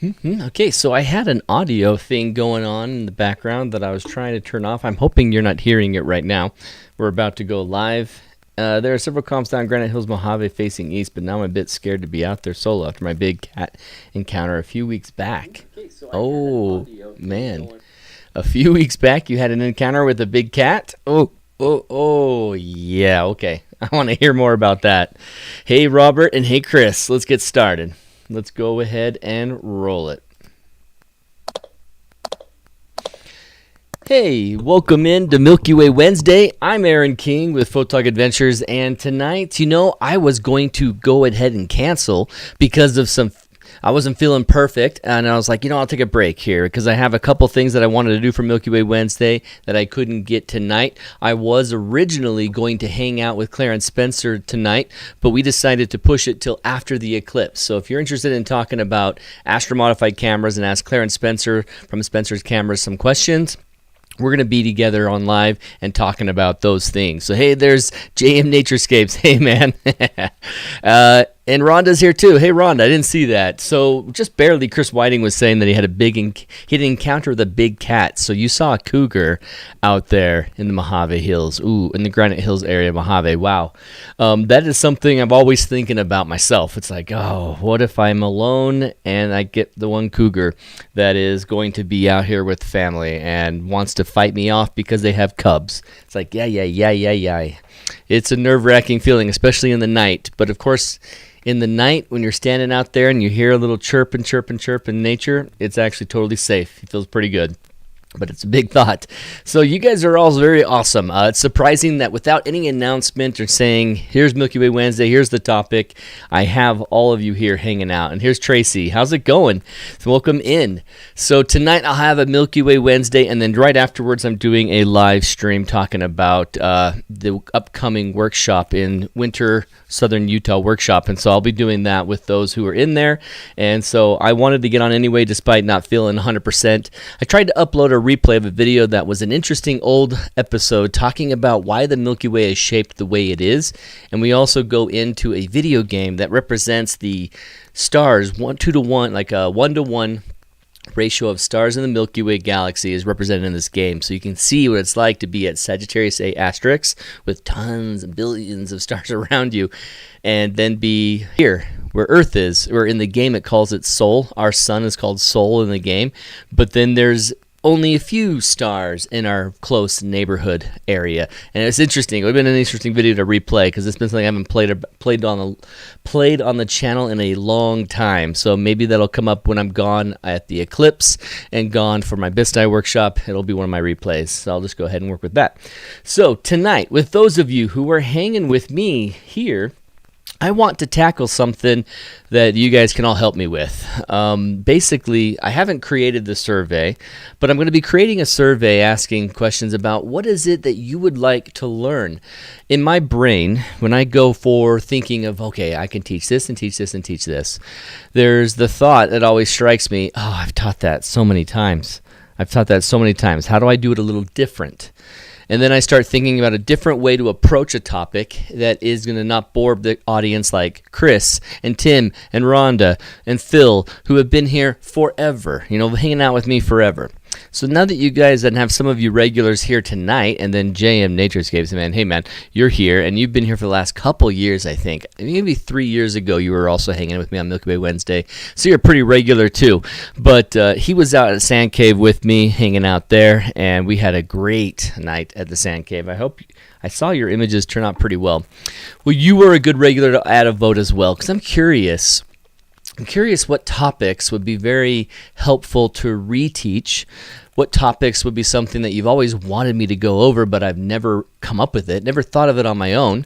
Okay, so I had an audio thing going on in the background that I was trying to turn off. I'm hoping you're not hearing it right now. We're about to go live. There are several comps down Granite Hills, Mojave facing east, but now I'm a bit scared to be out there solo after my big cat encounter a few weeks back. Oh, man. A few weeks back, you had an encounter with a big cat? Oh, yeah, okay. I want to hear more about that. Hey, Robert, and hey, Chris. Let's get started. Let's go ahead and roll it. Hey, welcome in to Milky Way Wednesday. I'm Aaron King with Photog Adventures, and tonight, I was going to go ahead and cancel because of I wasn't feeling perfect, and I was like, I'll take a break here because I have a couple things that I wanted to do for Milky Way Wednesday that I couldn't get tonight. I was originally going to hang out with Claire and Spencer tonight, but we decided to push it till after the eclipse. So if you're interested in talking about astro-modified cameras and ask Claire and Spencer from Spencer's Cameras some questions, we're going to be together on live and talking about those things. So, hey, there's JM Naturescapes. Hey, man. And Rhonda's here, too. Hey, Rhonda, I didn't see that. So, just barely, Chris Whiting was saying that he had he had an encounter with a big cat. So, you saw a cougar out there in the Mojave Hills. Ooh, in the Granite Hills area of Mojave. Wow. That is something I'm always thinking about myself. It's like, oh, what if I'm alone and I get the one cougar that is going to be out here with family and wants to fight me off because they have cubs? It's like, yeah. It's a nerve-wracking feeling, especially in the night. But, of course, in the night, when you're standing out there and you hear a little chirp in nature, it's actually totally safe. It feels pretty good. But it's a big thought. So you guys are all very awesome. It's surprising that without any announcement or saying, here's Milky Way Wednesday, here's the topic, I have all of you here hanging out. And here's Tracy. How's it going? So welcome in. So tonight I'll have a Milky Way Wednesday, and then right afterwards I'm doing a live stream talking about the upcoming workshop in Winter Southern Utah workshop. And so I'll be doing that with those who are in there. And so I wanted to get on anyway despite not feeling 100%. I tried to upload a replay of a video that was an interesting old episode talking about why the Milky Way is shaped the way it is, and we also go into a video game that represents the stars 2-to-1, like a 1-to-1 ratio of stars in the Milky Way galaxy is represented in this game, so you can see what it's like to be at Sagittarius A asterisk with tons and billions of stars around you, and then be here where Earth is, or in the game it calls it Sol. Our sun is called Sol in the game, but then there's only a few stars in our close neighborhood area, and it's interesting. It would have been an interesting video to replay because it's been something I haven't played on the channel in a long time. So maybe that'll come up when I'm gone at the eclipse and gone for my Bistai workshop. It'll be one of my replays. So I'll just go ahead and work with that. So tonight, with those of you who are hanging with me here, I want to tackle something that you guys can all help me with. Basically, I haven't created the survey, but I'm going to be creating a survey asking questions about what is it that you would like to learn. In my brain, when I go for thinking of, okay, I can teach this and teach this and teach this, there's the thought that always strikes me, oh, I've taught that so many times. How do I do it a little different? And then I start thinking about a different way to approach a topic that is going to not bore the audience like Chris and Tim and Rhonda and Phil, who have been here forever, hanging out with me forever. So now that you guys and have some of you regulars here tonight, and then JM Naturescapes, man, hey man, you're here, and you've been here for the last couple years, I think. Maybe 3 years ago you were also hanging with me on Milky Way Wednesday, so you're pretty regular too. But he was out at Sand Cave with me, hanging out there, and we had a great night at the Sand Cave. I saw your images turn out pretty well. Well, you were a good regular to add a vote as well, because I'm curious what topics would be very helpful to reteach, what topics would be something that you've always wanted me to go over, but I've never come up with it, never thought of it on my own.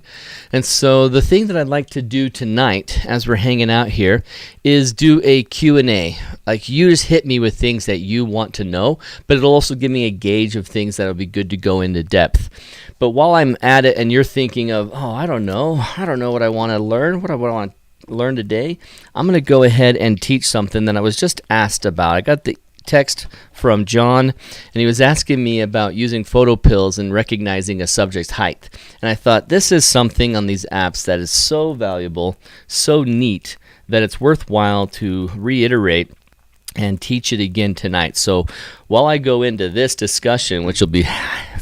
And so the thing that I'd like to do tonight, as we're hanging out here, is do a Q&A. Like, you just hit me with things that you want to know, but it'll also give me a gauge of things that'll be good to go into depth. But while I'm at it and you're thinking of, oh, I don't know what I want to learn, what I want to learn today, I'm going to go ahead and teach something that I was just asked about. I got the text from John, and he was asking me about using PhotoPills and recognizing a subject's height. And I thought, this is something on these apps that is so valuable, so neat, that it's worthwhile to reiterate and teach it again tonight. So while I go into this discussion, which will be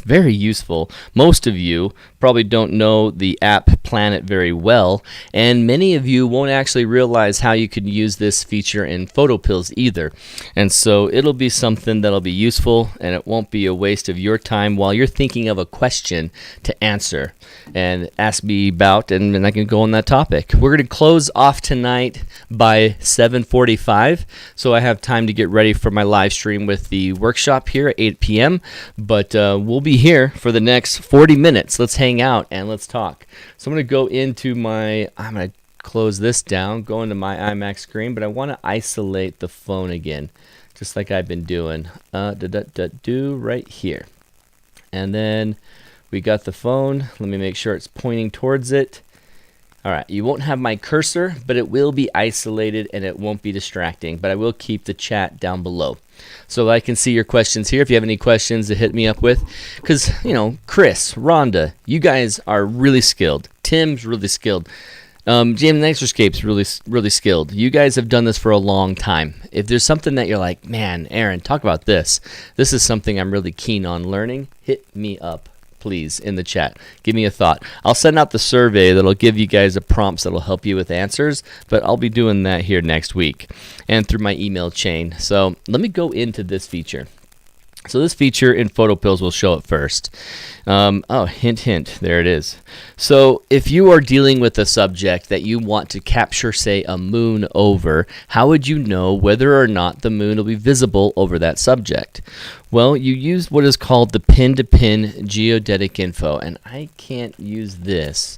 very useful, most of you probably don't know the app Planit very well, and many of you won't actually realize how you can use this feature in PhotoPills either. And so it'll be something that'll be useful, and it won't be a waste of your time while you're thinking of a question to answer and ask me about, and then I can go on that topic. We're going to close off tonight by 7:45, so I have time to get ready for my live stream with the workshop here at 8 p.m., but we'll be here for the next 40 minutes. Let's hang out and let's talk. So I'm going to go into I'm going to close this down, go into my iMac screen, but I want to isolate the phone again, just like I've been doing. Do right here. And then we got the phone. Let me make sure it's pointing towards it. All right, you won't have my cursor, but it will be isolated and it won't be distracting, but I will keep the chat down below so I can see your questions here if you have any questions to hit me up with. Because, Chris, Rhonda, you guys are really skilled. Tim's really skilled. James Extrascape's really skilled. You guys have done this for a long time. If there's something that you're like, man, Aaron, talk about this. This is something I'm really keen on learning. Hit me up, please, in the chat. Give me a thought. I'll send out the survey that'll give you guys the prompts that'll help you with answers, but I'll be doing that here next week and through my email chain. So let me go into this feature. So this feature in PhotoPills will show it first. Hint, there it is. So if you are dealing with a subject that you want to capture, say, a moon over, how would you know whether or not the moon will be visible over that subject? Well, you use what is called the pin-to-pin geodetic info, and I can't use this.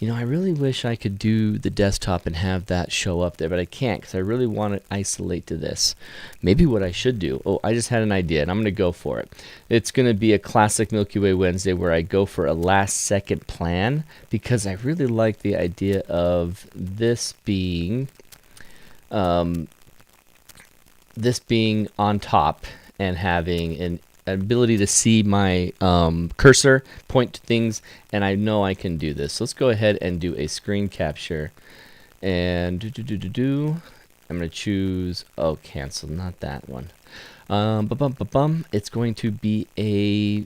I really wish I could do the desktop and have that show up there, but I can't because I really want to isolate to this. Maybe what I should do, I just had an idea, and I'm going to go for it. It's going to be a classic Milky Way Wednesday where I go for a last-second plan because I really like the idea of this being on top and having an ability to see my cursor, point to things, and I know I can do this. So let's go ahead and do a screen capture. And I'm going to choose, cancel, not that one. It's going to be a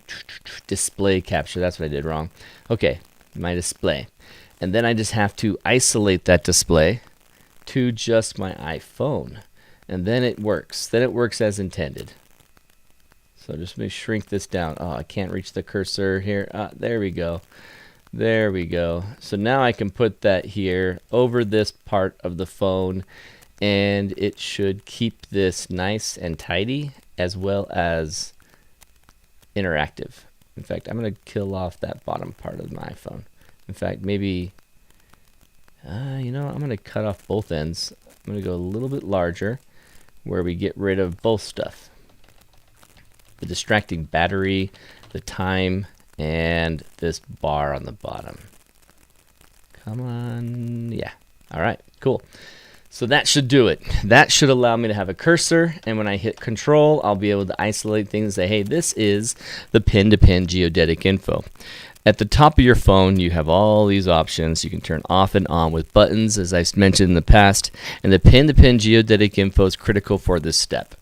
display capture. That's what I did wrong. Okay, my display. And then I just have to isolate that display to just my iPhone. And then it works. Then it works as intended. So just let me shrink this down. I can't reach the cursor here. There we go. There we go. So now I can put that here over this part of the phone, and it should keep this nice and tidy as well as interactive. In fact, I'm going to kill off that bottom part of my iPhone. In fact, maybe, I'm going to cut off both ends. I'm going to go a little bit larger where we get rid of both stuff. The distracting battery, the time, and this bar on the bottom. Come on. Yeah. All right. Cool. So that should do it. That should allow me to have a cursor, and when I hit control, I'll be able to isolate things and say, hey, this is the pin-to-pin geodetic info. At the top of your phone, you have all these options. You can turn off and on with buttons, as I mentioned in the past, and the pin-to-pin geodetic info is critical for this step.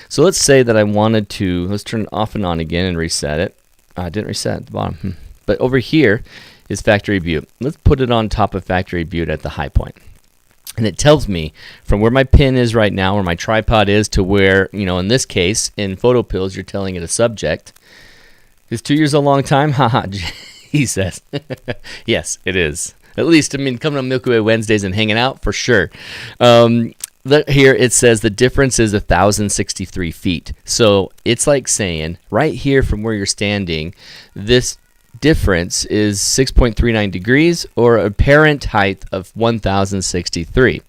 So let's say that I wanted to, let's turn it off and on again and reset it. I didn't reset at the bottom. But over here is Factory Butte. Let's put it on top of Factory Butte at the high point. And it tells me from where my pin is right now, where my tripod is, to where, in this case, in PhotoPills, you're telling it a subject. Is 2 years a long time? Haha, he says. Yes, it is. At least, coming on Milky Way Wednesdays and hanging out, for sure. Here it says the difference is 1,063 feet. So it's like saying, right here from where you're standing, this difference is 6.39 degrees, or apparent height of 1,063.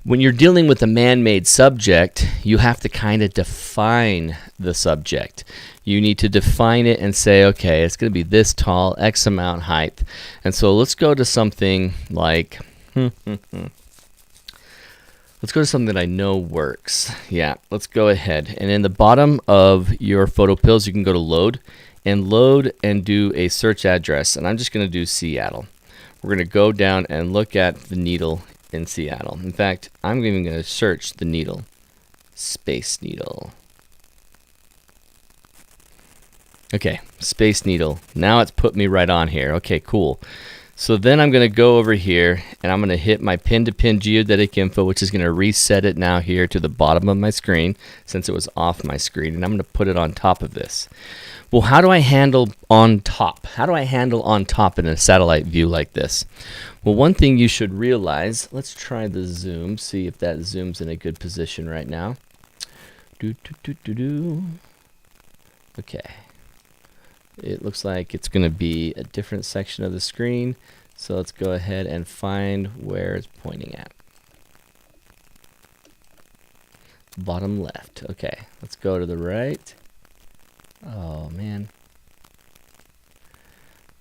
When you're dealing with a man-made subject, you have to kind of define the subject. You need to define it and say, okay, it's going to be this tall, X amount height. And so let's go to something like, let's go to something that I know works. Yeah, let's go ahead. And in the bottom of your PhotoPills, you can go to load and do a search address. And I'm just going to do Seattle. We're going to go down and look at the needle in Seattle. In fact, I'm even going to search the needle. Space Needle. Okay, Space Needle. Now it's put me right on here. Okay, cool. So then I'm going to go over here and I'm going to hit my pin-to-pin geodetic info, which is going to reset it now here to the bottom of my screen since it was off my screen, and I'm going to put it on top of this. Well, how do I handle on top? How do I handle on top in a satellite view like this? Well, one thing you should realize, let's try the zoom, see if that zooms in a good position right now. Okay. It looks like it's going to be a different section of the screen. So let's go ahead and find where it's pointing at. Bottom left. Okay, let's go to the right. Oh, man.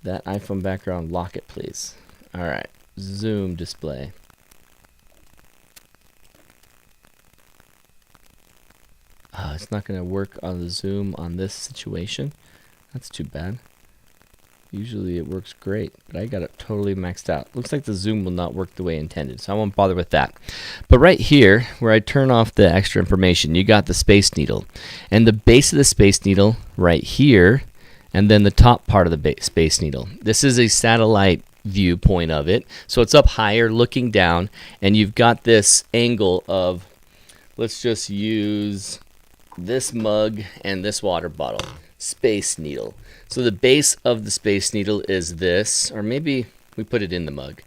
That iPhone background, lock it, please. All right, zoom display. It's not going to work on the zoom on this situation. That's too bad. Usually it works great, but I got it totally maxed out. Looks like the zoom will not work the way intended, so I won't bother with that. But right here, where I turn off the extra information, you got the Space Needle. And the base of the Space Needle right here, and then the top part of the Space Needle. This is a satellite viewpoint of it, so it's up higher looking down, and you've got this angle of, let's just use this mug and this water bottle. Space Needle. So the base of the Space Needle is this, or maybe we put it in the mug.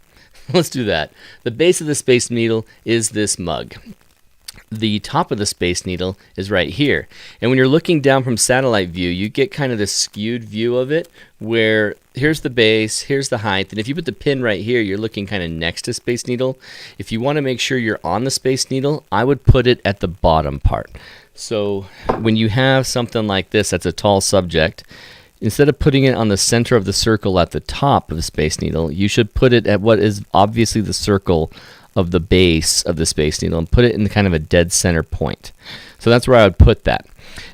Let's do that. The base of the Space Needle is this mug. The top of the Space Needle is right here. And when you're looking down from satellite view, you get kind of this skewed view of it where here's the base, here's the height, and if you put the pin right here, you're looking kind of next to Space Needle. If you want to make sure you're on the Space Needle, I would put it at the bottom part. So when you have something like this that's a tall subject, instead of putting it on the center of the circle at the top of the Space Needle, you should put it at what is obviously the circle of the base of the Space Needle and put it in kind of a dead center point. So that's where I would put that.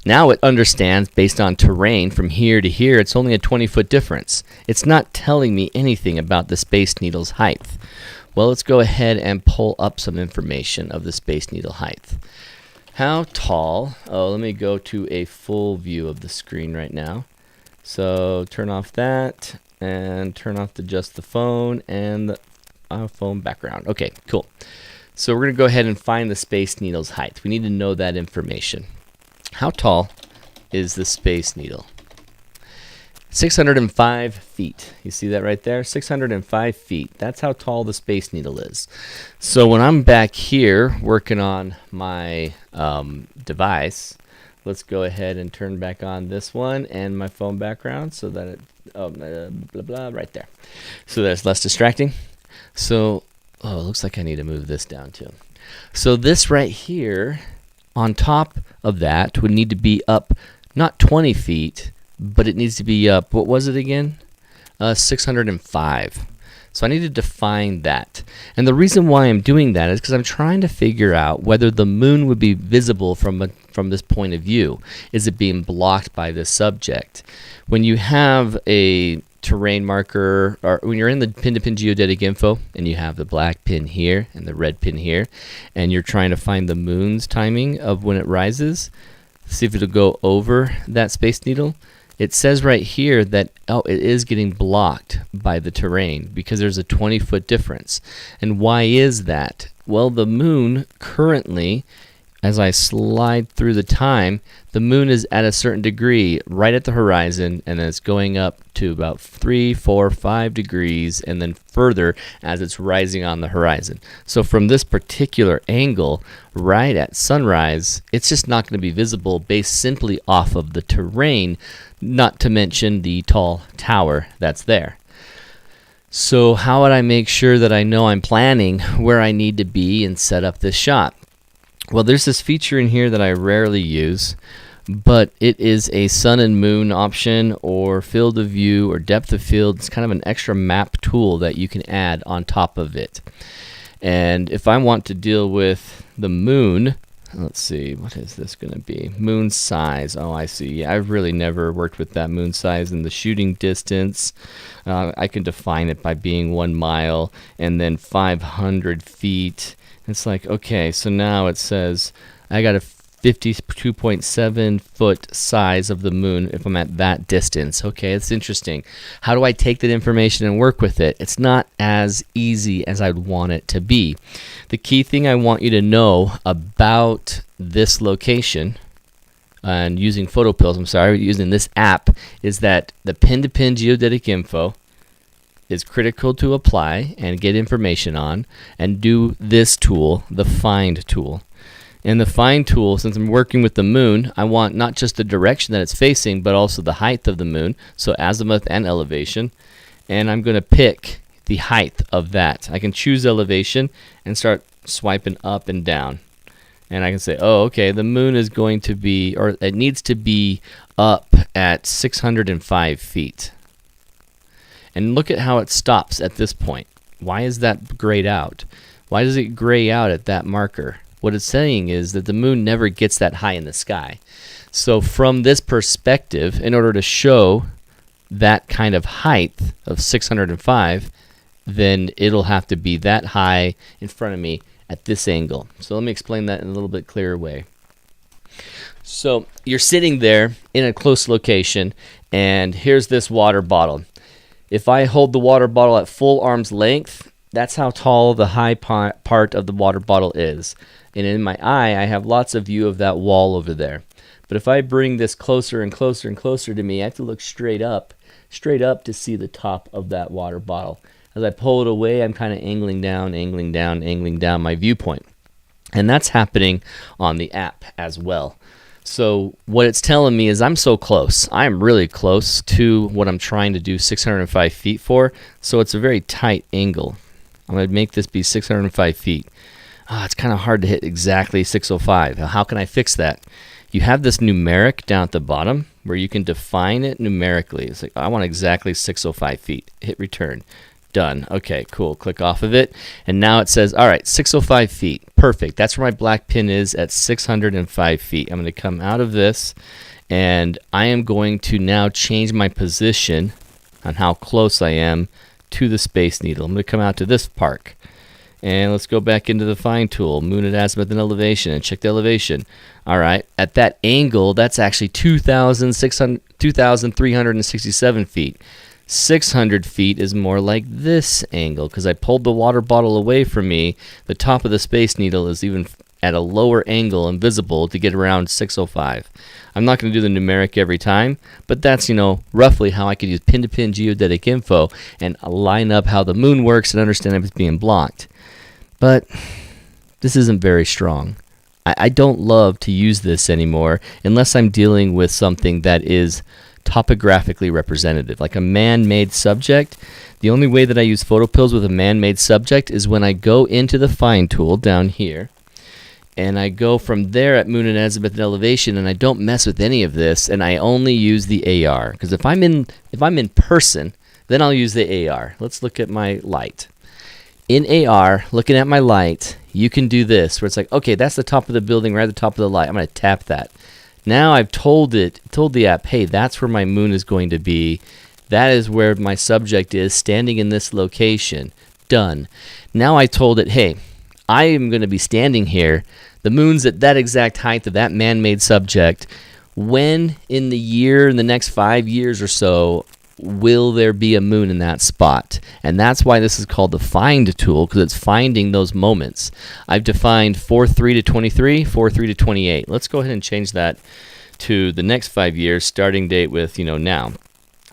Now it understands based on terrain from here to here, it's only a 20-foot difference. It's not telling me anything about the Space Needle's height. Well, let's go ahead and pull up some information of the Space Needle height. How tall? Oh, let me go to a full view of the screen right now. So turn off that and turn off just the phone and the phone background. Okay, cool. So we're going to go ahead and find the Space Needle's height. We need to know that information. How tall is the Space Needle? 605 feet. You see that right there? 605 feet. That's how tall the Space Needle is. So when I'm back here working on my device, let's go ahead and turn back on this one and my phone background so that it, blah, blah, right there. So that's less distracting. So, it looks like I need to move this down too. So this right here, on top of that, would need to be up not 20 feet, but it needs to be up, what was it again? 605. So I need to define that. And the reason why I'm doing that is because I'm trying to figure out whether the moon would be visible from this point of view. Is it being blocked by this subject? When you have a terrain marker, or when you're in the pin-to-pin geodetic info and you have the black pin here and the red pin here, and you're trying to find the moon's timing of when it rises, see if it'll go over that Space Needle. It says right here that, it is getting blocked by the terrain because there's a 20-foot difference. And why is that? Well, the moon currently, as I slide through the time, the moon is at a certain degree right at the horizon, and then it's going up to about 3, 4, 5 degrees, and then further as it's rising on the horizon. So from this particular angle, right at sunrise, it's just not going to be visible based simply off of the terrain, not to mention the tall tower that's there. So how would I make sure that I know I'm planning where I need to be and set up this shot? Well, there's this feature in here that I rarely use, but it is a sun and moon option or field of view or depth of field. It's kind of an extra map tool that you can add on top of it. And if I want to deal with the moon, let's see, what is this going to be? Moon size. Oh, I see. Yeah, I've really never worked with that moon size and the shooting distance. I can define it by being 1 mile and then 500 feet. It's like, okay, so now it says I got to 52.7 foot size of the moon if I'm at that distance. Okay, it's interesting. How do I take that information and work with it? It's not as easy as I'd want it to be. The key thing I want you to know about this location and using PhotoPills, using this app, is that the pin-to-pin geodetic info is critical to apply and get information on, and do this tool, the find tool. In the find tool, since I'm working with the moon, I want not just the direction that it's facing, but also the height of the moon, so azimuth and elevation, and I'm going to pick the height of that. I can choose elevation and start swiping up and down. And I can say, oh, okay, the moon is going to be, or it needs to be up at 605 feet. And look at how it stops at this point. Why is that grayed out? Why does it gray out at that marker? What it's saying is that the moon never gets that high in the sky. So from this perspective, in order to show that kind of height of 605, then it'll have to be that high in front of me at this angle. So let me explain that in a little bit clearer way. So you're sitting there in a close location, and here's this water bottle. If I hold the water bottle at full arm's length, that's how tall the high part of the water bottle is. And in my eye, I have lots of view of that wall over there. But if I bring this closer and closer and closer to me, I have to look straight up to see the top of that water bottle. As I pull it away, I'm kind of angling down my viewpoint. And that's happening on the app as well. So what it's telling me is I'm so close. I'm really close to what I'm trying to do 605 feet for. So it's a very tight angle. I'm going to make this be 605 feet. It's kind of hard to hit exactly 605. How can I fix that? You have this numeric down at the bottom where you can define it numerically. It's like, I want exactly 605 feet. Hit return. Done. Okay, cool. Click off of it. And now it says, all right, 605 feet. Perfect. That's where my black pin is at 605 feet. I'm going to come out of this, and I am going to now change my position on how close I am to the Space Needle. I'm going to come out to this park. And let's go back into the find tool, moon at azimuth and elevation, and check the elevation. All right, at that angle, that's actually 2,367 feet. 600 feet is more like this angle, because I pulled the water bottle away from me. The top of the Space Needle is even at a lower angle and visible to get around 605. I'm not going to do the numeric every time, but that's, roughly how I could use pin-to-pin geodetic info and line up how the moon works and understand if it's being blocked. But this isn't very strong. I don't love to use this anymore unless I'm dealing with something that is topographically representative, like a man-made subject. The only way that I use PhotoPills with a man-made subject is when I go into the find tool down here, and I go from there at moon and azimuth and elevation, and I don't mess with any of this, and I only use the AR. Because if I'm in person, then I'll use the AR. Let's look at my light. In AR, looking at my light, you can do this, where it's like, okay, that's the top of the building, right at the top of the light. I'm going to tap that. Now I've told the app, hey, that's where my moon is going to be. That is where my subject is, standing in this location. Done. Now I told it, hey, I am going to be standing here. The moon's at that exact height of that man-made subject. When in the next 5 years or so, will there be a moon in that spot? And that's why this is called the find tool, because it's finding those moments. I've defined 4/3 to 23, 4/3 to 28. Let's go ahead and change that to the next 5 years, starting date with, now.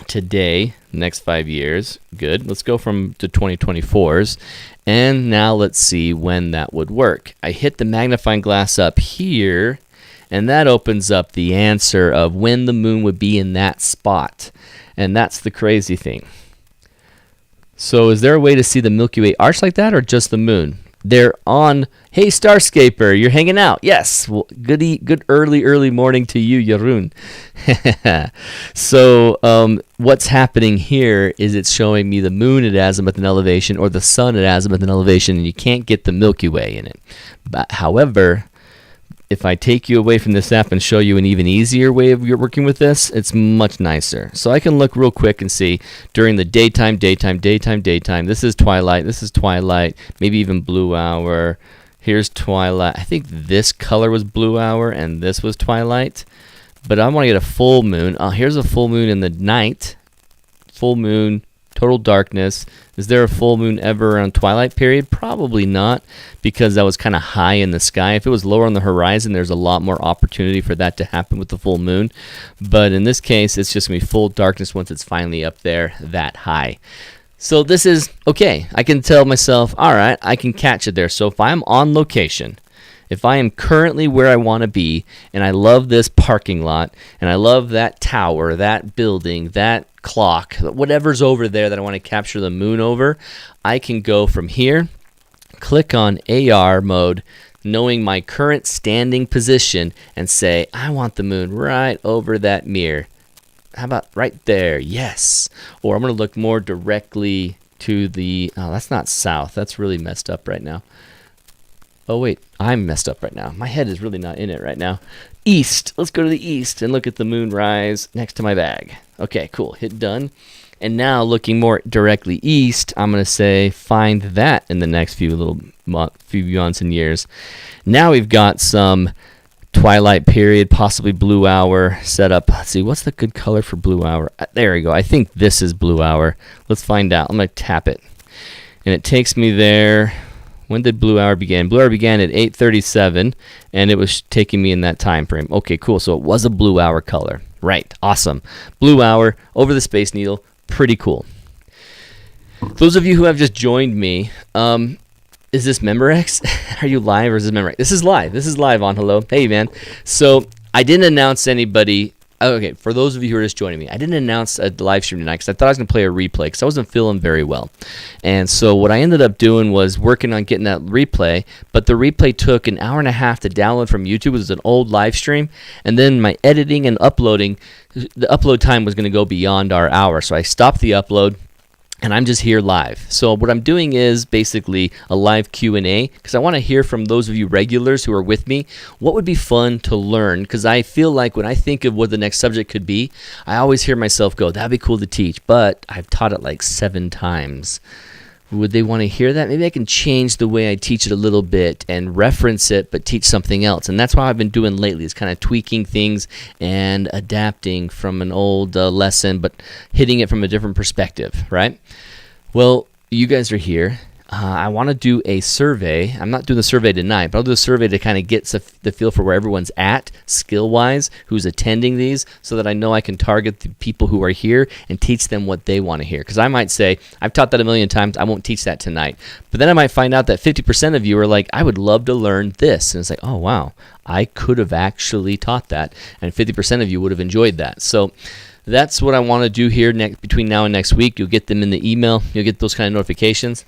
Today, next 5 years. Good. Let's go to 2024s. And now let's see when that would work. I hit the magnifying glass up here, and that opens up the answer of when the moon would be in that spot. And that's the crazy thing. So is there a way to see the Milky Way arch like that, or just the moon? They're on, hey, Starscaper, you're hanging out. Yes, well, good early morning to you, Jeroen. So what's happening here is it's showing me the moon at azimuth and elevation, or the sun at azimuth and elevation, and you can't get the Milky Way in it. But however, if I take you away from this app and show you an even easier way of working with this, it's much nicer. So I can look real quick and see during the daytime. This is twilight, maybe even blue hour. Here's twilight. I think this color was blue hour and this was twilight. But I want to get a full moon. Here's a full moon in the night. Full moon, total darkness. Is there a full moon ever around twilight period? Probably not, because that was kind of high in the sky. If it was lower on the horizon, there's a lot more opportunity for that to happen with the full moon. But in this case, it's just going to be full darkness once it's finally up there that high. So this is okay. I can tell myself, all right, I can catch it there. So if I'm on location, if I am currently where I want to be, and I love this parking lot, and I love that tower, that building, that clock, whatever's over there that I want to capture the moon over, I can go from here, click on AR mode, knowing my current standing position, and say, I want the moon right over that mirror. How about right there? Yes. Or I'm going to look more directly to the, oh, that's not south. That's really messed up right now. Oh, wait, I'm messed up right now. My head is really not in it right now. East. Let's go to the east and look at the moonrise next to my bag. Okay, cool. Hit done. And now looking more directly east, I'm going to say find that in the next few months and years. Now we've got some twilight period, possibly blue hour set up. Let's see, what's the good color for blue hour? There we go. I think this is blue hour. Let's find out. I'm going to tap it. And it takes me there. When did blue hour begin? Blue hour began at 8:37, and it was taking me in that time frame. Okay, cool. So it was a blue hour color. Right. Awesome. Blue hour over the Space Needle. Pretty cool. Those of you who have just joined me, is this Memorex? Are you live or is this Memorex? This is live. This is live on Hello. Hey, man. So I didn't announce anybody. Okay, for those of you who are just joining me, I didn't announce a live stream tonight because I thought I was going to play a replay because I wasn't feeling very well. And so what I ended up doing was working on getting that replay, but the replay took an hour and a half to download from YouTube. It was an old live stream. And then my editing and uploading, the upload time was going to go beyond our hour. So I stopped the upload. And I'm just here live. So what I'm doing is basically a live Q&A because I want to hear from those of you regulars who are with me. What would be fun to learn? Because I feel like when I think of what the next subject could be, I always hear myself go, that'd be cool to teach. But I've taught it like 7 times. Would they want to hear that? Maybe I can change the way I teach it a little bit and reference it, but teach something else. And that's what I've been doing lately, is kind of tweaking things and adapting from an old lesson, but hitting it from a different perspective, right? Well, you guys are here. I want to do a survey. I'm not doing the survey tonight, but I'll do a survey to kind of get the feel for where everyone's at, skill-wise, who's attending these, so that I know I can target the people who are here and teach them what they want to hear. Because I might say, I've taught that a million times, I won't teach that tonight. But then I might find out that 50% of you are like, I would love to learn this. And it's like, oh, wow, I could have actually taught that, and 50% of you would have enjoyed that. So that's what I want to do here between now and next week. You'll get them in the email. You'll get those kind of notifications.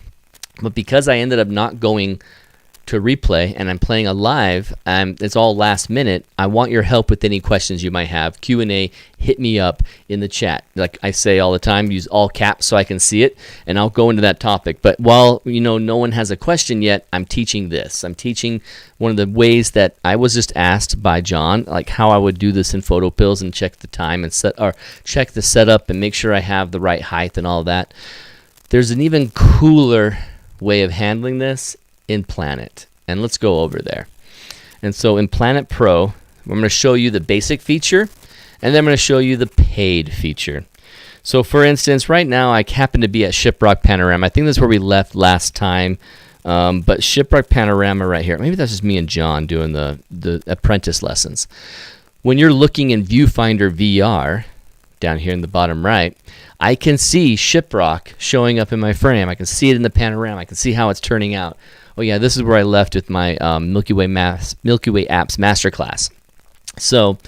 But because I ended up not going to replay and I'm playing a live, it's all last minute, I want your help with any questions you might have. Q&A, hit me up in the chat. Like I say all the time, use all caps so I can see it, and I'll go into that topic. But while no one has a question yet, I'm teaching this. I'm teaching one of the ways that I was just asked by John, like how I would do this in PhotoPills and check the time and check the setup and make sure I have the right height and all that. There's an even cooler way of handling this in Planit, and let's go over there. And so in Planit Pro, I'm going to show you the basic feature, and then I'm going to show you the paid feature. So for instance, right now I happen to be at Shiprock Panorama. I think that's where we left last time, but Shiprock Panorama right here. Maybe that's just me and John doing the apprentice lessons. When you're looking in Viewfinder VR, down here in the bottom right, I can see Shiprock showing up in my frame. I can see it in the panorama. I can see how it's turning out. Oh yeah, this is where I left with my Milky Way Apps Masterclass. So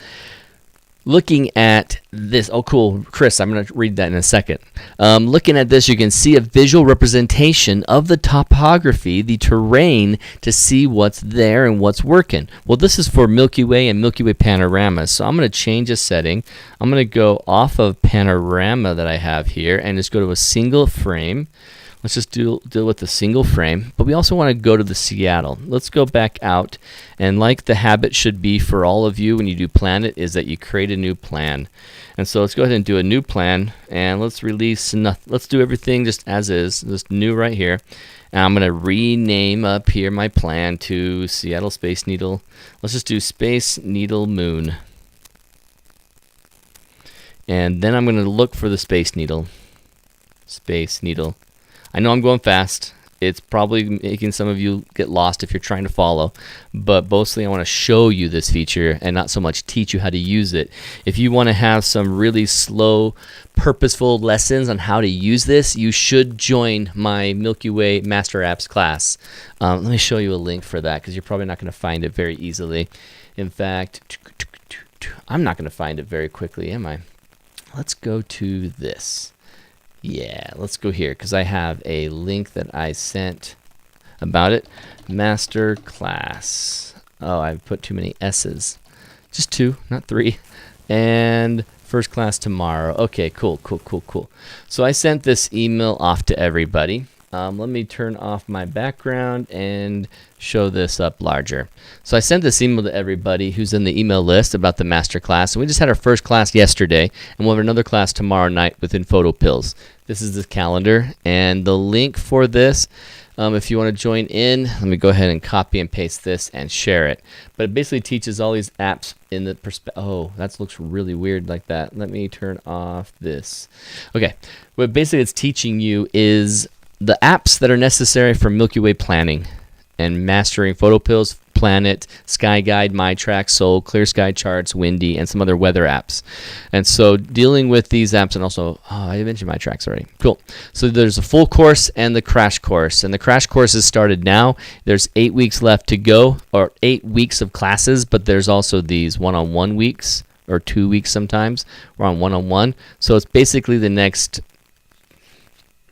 looking at this, oh cool, Chris, I'm going to read that in a second. Looking at this, you can see a visual representation of the topography, the terrain, to see what's there and what's working. Well, this is for Milky Way and Milky Way Panorama, so I'm going to change a setting. I'm going to go off of Panorama that I have here and just go to a single frame. Let's just deal with the single frame, but we also want to go to the Seattle. Let's go back out, and like the habit should be for all of you when you do Planit is that you create a new plan. And so let's go ahead and do a new plan, and let's release let's do everything just as is, just new right here. And I'm going to rename up here my plan to Seattle Space Needle. Let's just do Space Needle Moon. And then I'm going to look for the Space Needle. Space Needle. I know I'm going fast. It's probably making some of you get lost if you're trying to follow, but mostly I want to show you this feature and not so much teach you how to use it. If you want to have some really slow, purposeful lessons on how to use this, you should join my Milky Way Master Apps class. Let me show you a link for that because you're probably not going to find it very easily. In fact, I'm not going to find it very quickly, am I? Let's go to this. Yeah, let's go here because I have a link that I sent about it. Master class. Oh, I put too many S's. Just 2, not 3. And first class tomorrow. Okay, cool. So I sent this email off to everybody. Let me turn off my background and show this up larger. So I sent this email to everybody who's in the email list about the master class. And we just had our first class yesterday, and we'll have another class tomorrow night within PhotoPills. This is the calendar, and the link for this, if you want to join in, let me go ahead and copy and paste this and share it. But it basically teaches all these apps in the perspective. Oh, that looks really weird like that. Let me turn off this. Okay, what basically it's teaching you is the apps that are necessary for Milky Way planning and mastering PhotoPills, Planit, Sky Guide, MyTrack, Soul, Clear Sky Charts, Windy, and some other weather apps. And so dealing with these apps, and also, I mentioned MyTracks already. Cool. So there's a full course and the crash course. And the crash course has started now. There's 8 weeks left to go, or 8 weeks of classes, but there's also these one-on-one weeks, or 2 weeks sometimes. We're on one-on-one. So it's basically the next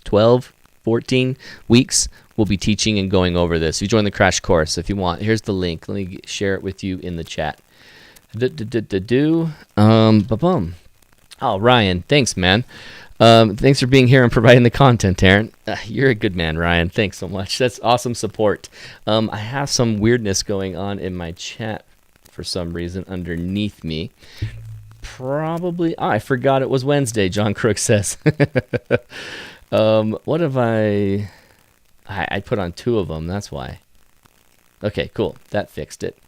12, 14 weeks we'll be teaching and going over this. You join the crash course if you want. Here's the link. Let me share it with you in the chat. Oh, Ryan, thanks, man. Thanks for being here and providing the content, Aaron. You're a good man, Ryan. Thanks so much. That's awesome support. I have some weirdness going on in my chat for some reason underneath me. Probably, I forgot it was Wednesday, John Crook says. What have I put on 2 of them, that's why. Okay, cool. That fixed it.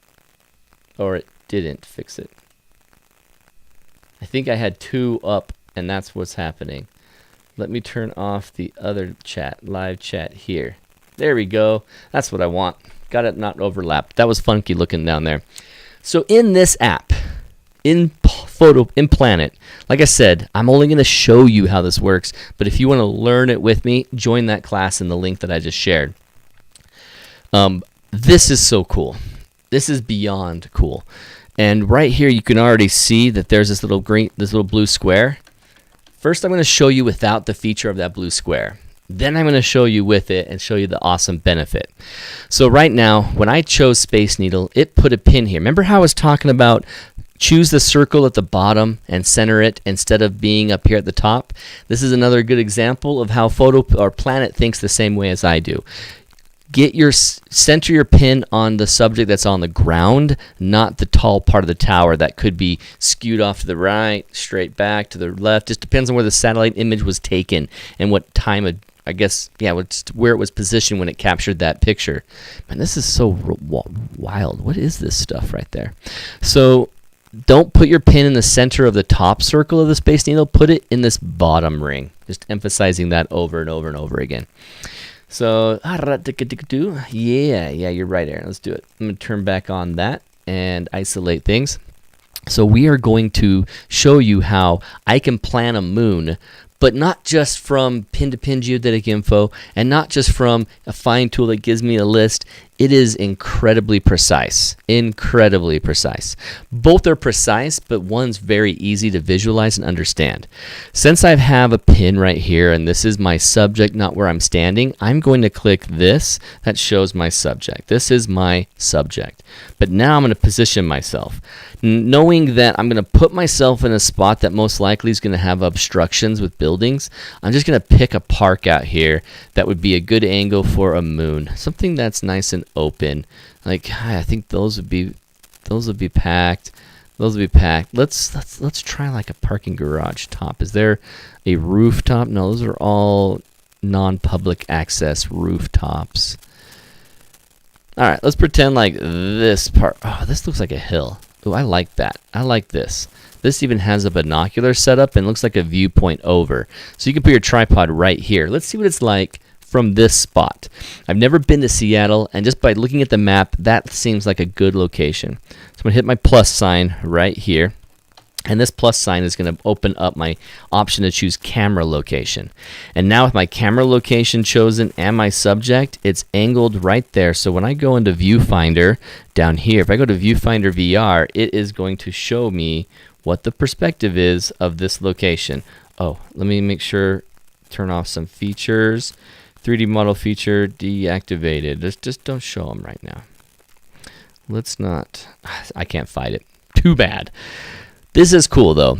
Or it didn't fix it. I think I had 2 up, and that's what's happening. Let me turn off the other chat, live chat here. There we go. That's what I want. Got it not overlapped. That was funky looking down there. So in this app, in Planit, like I said, I'm only going to show you how this works, but if you want to learn it with me, join that class in the link that I just shared. This is so cool. This is beyond cool. And right here you can already see that there's this little blue square. First I'm going to show you without the feature of that blue square. Then I'm going to show you with it and show you the awesome benefit. So right now, when I chose Space Needle, it put a pin here. Remember how I was talking about choose the circle at the bottom and center it instead of being up here at the top? This is another good example of how Planit thinks the same way as I do. Center your pin on the subject that's on the ground, not the tall part of the tower that could be skewed off to the right, straight back, to the left. Just depends on where the satellite image was taken and what time of, I guess, where it was positioned when it captured that picture. Man, this is so wild. What is this stuff right there? So don't put your pin in the center of the top circle of the Space Needle. Put it in this bottom ring. Just emphasizing that over and over and over again. So, yeah, you're right, Aaron. Let's do it. I'm going to turn back on that and isolate things. So we are going to show you how I can plan a moon, but not just from pin-to-pin geodetic info and not just from a find tool that gives me a list. it is incredibly precise. Incredibly precise. Both are precise, but one's very easy to visualize and understand. Since I have a pin right here, and this is my subject, not where I'm standing, I'm going to click this. That shows my subject. This is my subject. But now I'm going to position myself. Knowing that I'm going to put myself in a spot that most likely is going to have obstructions with buildings, I'm just going to pick a park out here that would be a good angle for a moon. Something that's nice and open. Like, I think those would be packed. Those would be packed. Let's try like a parking garage top. Is there a rooftop? No, those are all non-public access rooftops. All right, let's pretend like this part. Oh, this looks like a hill. Oh, I like that. I like this. This even has a binocular setup and looks like a viewpoint over. So you can put your tripod right here. Let's see what it's like from this spot. I've never been to Seattle, and just by looking at the map, that seems like a good location. So I'm going to hit my plus sign right here. And this plus sign is going to open up my option to choose camera location. And now with my camera location chosen and my subject, it's angled right there. So when I go into viewfinder down here, if I go to viewfinder VR, it is going to show me what the perspective is of this location. Oh, let me make sure, turn off some features. 3D model feature deactivated. Just don't show them right now. Let's not, I can't fight it. Too bad. This is cool though.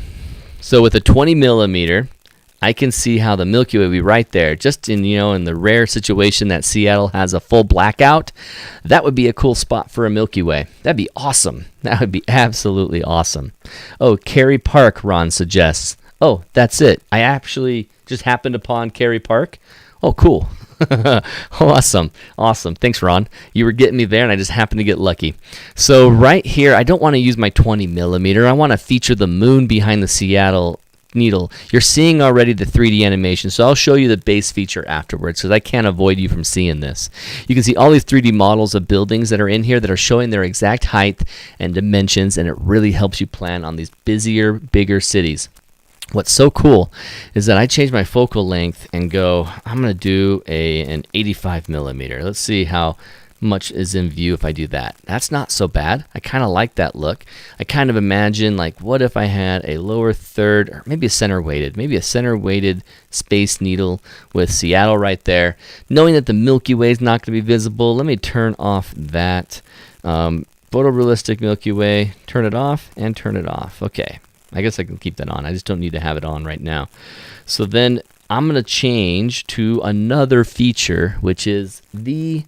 So with a 20 millimeter, I can see how the Milky Way would be right there. Just in, in the rare situation that Seattle has a full blackout, that would be a cool spot for a Milky Way. That'd be awesome. That would be absolutely awesome. Oh, Cary Park, Ron suggests. Oh, that's it. I actually just happened upon Cary Park. Oh, cool. Awesome. Thanks, Ron. You were getting me there, and I just happened to get lucky. So right here, I don't want to use my 20 millimeter. I want to feature the moon behind the Seattle needle. You're seeing already the 3D animation, so I'll show you the base feature afterwards because I can't avoid you from seeing this. You can see all these 3D models of buildings that are in here that are showing their exact height and dimensions, and it really helps you plan on these busier, bigger cities. What's so cool is that I change my focal length and go, I'm going to do an 85 millimeter. Let's see how much is in view if I do that. That's not so bad. I kind of like that look. I kind of imagine, like, what if I had a lower third, or maybe a center weighted Space Needle with Seattle right there. Knowing that the Milky Way is not going to be visible, let me turn off that photorealistic Milky Way, turn it off and turn it off. Okay. I guess I can keep that on. I just don't need to have it on right now. So then I'm going to change to another feature, which is the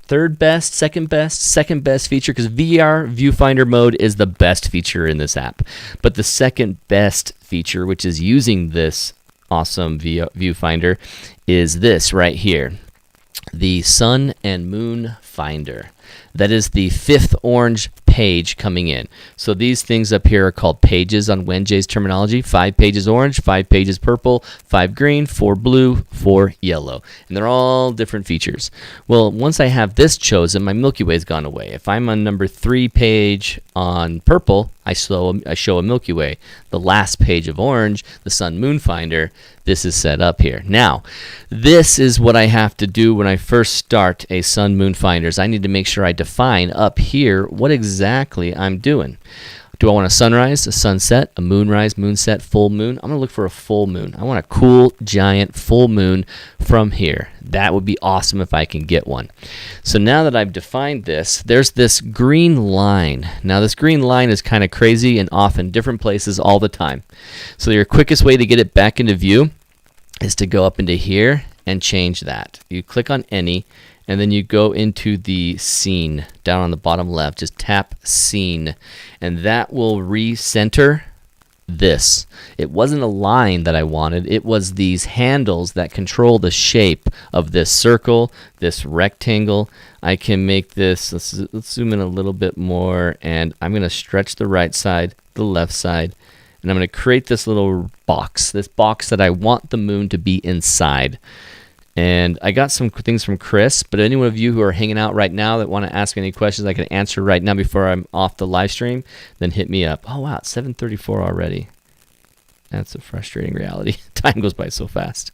second best feature, because VR viewfinder mode is the best feature in this app. But the second best feature, which is using this awesome viewfinder, is this right here, the Sun and Moon Finder. That is the 5th orange page coming in. So these things up here are called pages on Wenjay's terminology. 5 pages orange, 5 pages purple, 5 green, 4 blue, 4 yellow. And they're all different features. Well, once I have this chosen, my Milky Way's gone away. If I'm on number 3 page on purple, I show a Milky Way. The last page of orange, the Sun Moon Finder, this is set up here. Now, this is what I have to do when I first start a Sun Moon Finder. I need to make sure I define up here what exactly I'm doing. Do I want a sunrise, a sunset, a moonrise, moonset, full moon? I'm going to look for a full moon. I want a cool, giant, full moon from here. That would be awesome if I can get one. So now that I've defined this, there's this green line. Now this green line is kind of crazy and off in different places all the time. So your quickest way to get it back into view is to go up into here and change that. You click on any, and then you go into the scene down on the bottom left. Just tap scene, and that will recenter this. It wasn't a line that I wanted. It was these handles that control the shape of this circle, this rectangle. I can make this, let's zoom in a little bit more, and I'm going to stretch the right side, the left side, and I'm going to create this little box, this box that I want the moon to be inside. And I got some things from Chris, but any one of you who are hanging out right now that want to ask any questions I can answer right now before I'm off the live stream, then hit me up. Oh, wow, it's 7:34 already. That's a frustrating reality. Time goes by so fast.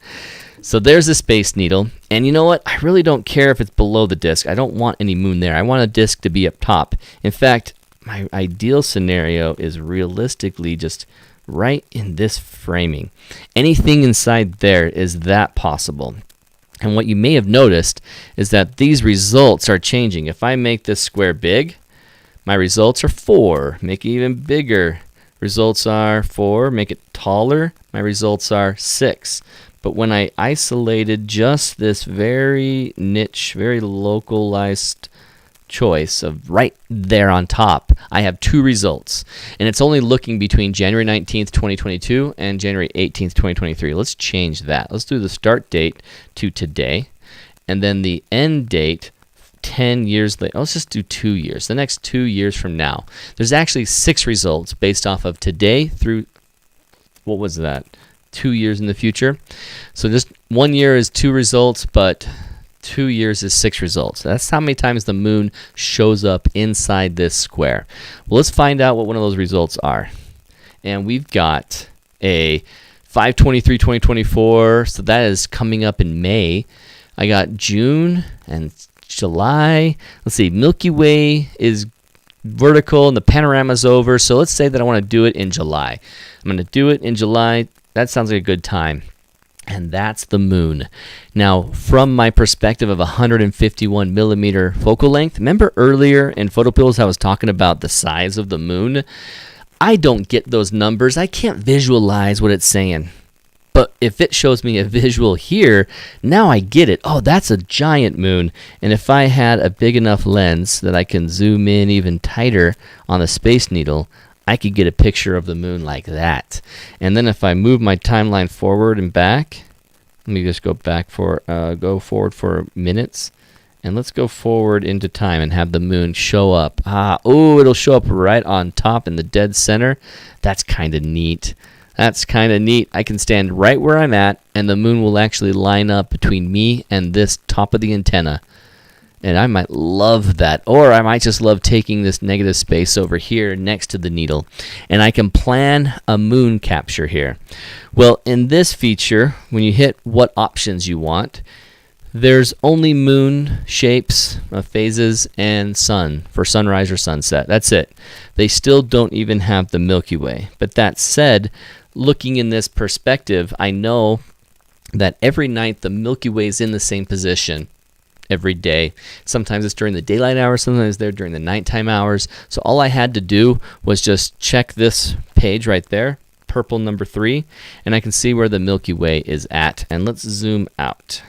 So there's the Space Needle. And you know what? I really don't care if it's below the disk. I don't want any moon there. I want a disk to be up top. In fact, my ideal scenario is realistically just right in this framing. Anything inside there is that possible. And what you may have noticed is that these results are changing. If I make this square big, my results are 4. Make it even bigger. Results are 4. Make it taller. My results are 6. But when I isolated just this very niche, very localized choice of right there on top, I have 2 results. And it's only looking between January 19th, 2022 and January 18th, 2023. Let's change that. Let's do the start date to today. And then the end date 10 years later. Let's just do 2 years. The next 2 years from now. There's actually 6 results based off of today through, what was that? 2 years in the future. So just 1 year is 2 results, but 2 years is 6 results. That's how many times the moon shows up inside this square. Well, let's find out what one of those results are. And we've got a 5/23/2024, so that is coming up in May. I got June and July. Let's see, Milky Way is vertical and the panorama's over, so let's say that I want to do it in July. I'm going to do it in July. That sounds like a good time. And that's the moon. Now, from my perspective of 151 millimeter focal length, remember earlier in PhotoPills I was talking about the size of the moon? I don't get those numbers. I can't visualize what it's saying. But if it shows me a visual here, now I get it. Oh, that's a giant moon. And if I had a big enough lens that I can zoom in even tighter on the Space Needle, I could get a picture of the moon like that. And then if I move my timeline forward and back, let me just go forward for minutes. And let's go forward into time and have the moon show up. It'll show up right on top in the dead center. That's kind of neat. That's kind of neat. I can stand right where I'm at, and the moon will actually line up between me and this top of the antenna. And I might love that. Or I might just love taking this negative space over here next to the needle. And I can plan a moon capture here. Well, in this feature, when you hit what options you want, there's only moon shapes, phases, and sun for sunrise or sunset. That's it. They still don't even have the Milky Way. But that said, looking in this perspective, I know that every night the Milky Way is in the same position every day. Sometimes it's during the daylight hours, sometimes they're during the nighttime hours. So all I had to do was just check this page right there, purple number 3, and I can see where the Milky Way is at. And let's zoom out.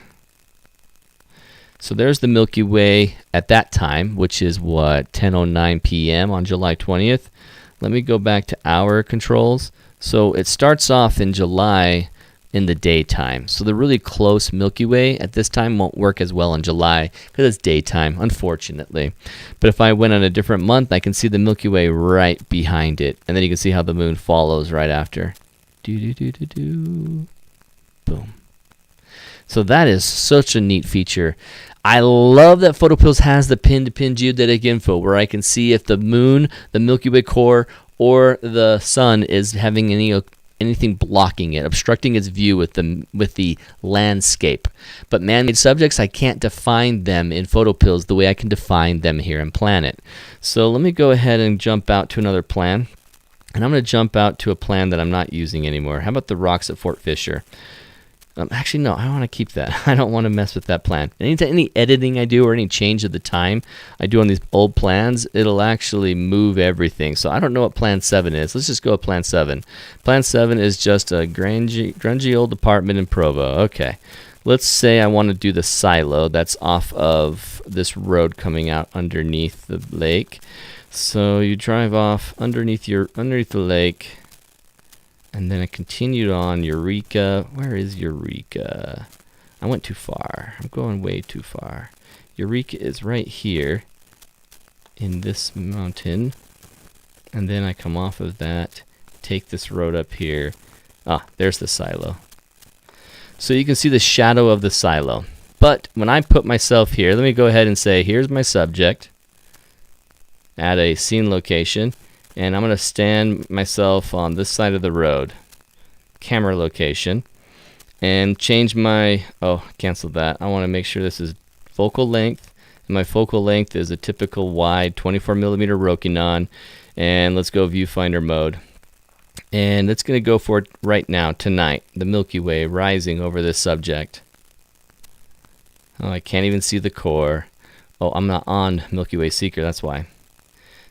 So there's the Milky Way at that time, which is what, 10:09 p.m. on July 20th. Let me go back to hour controls. So it starts off in July in the daytime. So the really close Milky Way at this time won't work as well in July because it's daytime, unfortunately. But if I went on a different month, I can see the Milky Way right behind it. And then you can see how the moon follows right after. Boom. So that is such a neat feature. I love that PhotoPills has the pin-to-pin geodetic info where I can see if the moon, the Milky Way core, or the sun is having anything blocking it, obstructing its view with the landscape. But man-made subjects, I can't define them in PhotoPills the way I can define them here in Planit. So let me go ahead and jump out to another plan. And I'm going to jump out to a plan that I'm not using anymore. How about the rocks at Fort Fisher? Actually, no, I want to keep that. I don't want to mess with that plan. Any editing I do or any change of the time I do on these old plans, it'll actually move everything. So I don't know what Plan 7 is. Let's just go with Plan 7. Plan 7 is just a grungy old apartment in Provo. Okay. Let's say I want to do the silo that's off of this road coming out underneath the lake. So you drive off underneath the lake. And then I continued on Eureka. Where is Eureka? I went too far. I'm going way too far. Eureka is right here in this mountain. And then I come off of that, take this road up here. There's the silo. So you can see the shadow of the silo. But when I put myself here, let me go ahead and say, here's my subject. Add a scene location. And I'm going to stand myself on this side of the road. Camera location. and change my, cancel that. I want to make sure this is focal length. And my focal length is a typical wide 24 millimeter Rokinon. And let's go viewfinder mode. And it's going to go for it right now, tonight. The Milky Way rising over this subject. Oh, I can't even see the core. Oh, I'm not on Milky Way Seeker, that's why.